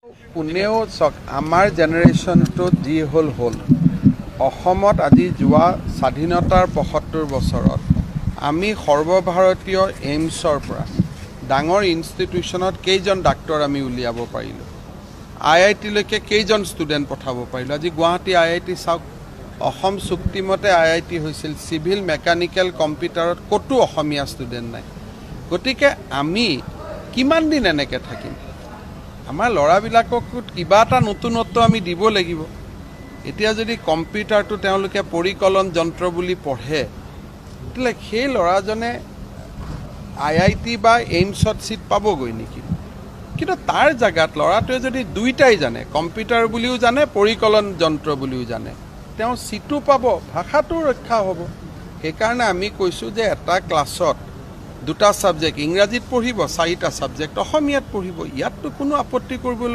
কোনেও চাওক আমাৰ জেনেৰেশ্যনটোত যি হ'ল অসমত আজি যোৱা স্বাধীনতাৰ ৭৫ বছৰত আমি সৰ্বভাৰতীয় এইমছৰ পৰা ডাঙৰ ইনষ্টিটিউশ্যনত কেইজন ডাক্তৰ আমি উলিয়াব পাৰিলোঁ, IIT-লৈকে কেইজন ষ্টুডেণ্ট পঠাব পাৰিলোঁ। আজি গুৱাহাটী IIT চাওক, অসম চুক্তিমতে IIT হৈছিল, চিভিল মেকানিকেল কম্পিউটাৰত ক'তো অসমীয়া ষ্টুডেণ্ট নাই। গতিকে আমি কিমান দিন এনেকৈ থাকিম? আমাৰ ল'ৰাবিলাকক কিবা এটা নতুনত্ব আমি দিব লাগিব। এতিয়া যদি কম্পিউটাৰটো তেওঁলোকে পৰিকলন যন্ত্ৰ বুলি পঢ়ে, তেতিয়াহ'লে সেই ল'ৰাজনে IIT বা এইমছত ছিট পাবগৈ নেকি? কিন্তু তাৰ জেগাত ল'ৰাটোৱে যদি দুইটাই জানে, কম্পিউটাৰ বুলিও জানে, পৰিকলন যন্ত্ৰ বুলিও জানে, তেওঁ ছিটো পাব, ভাষাটোও ৰক্ষা হ'ব। সেইকাৰণে আমি কৈছোঁ যে এটা ক্লাছত 2টা ছাবজেক্ট, ইংৰাজীত পঢ়িব 4টা ছাবজেক্ট, অসমীয়াত পঢ়িব, ইয়াততো কোনো আপত্তি কৰিবলৈ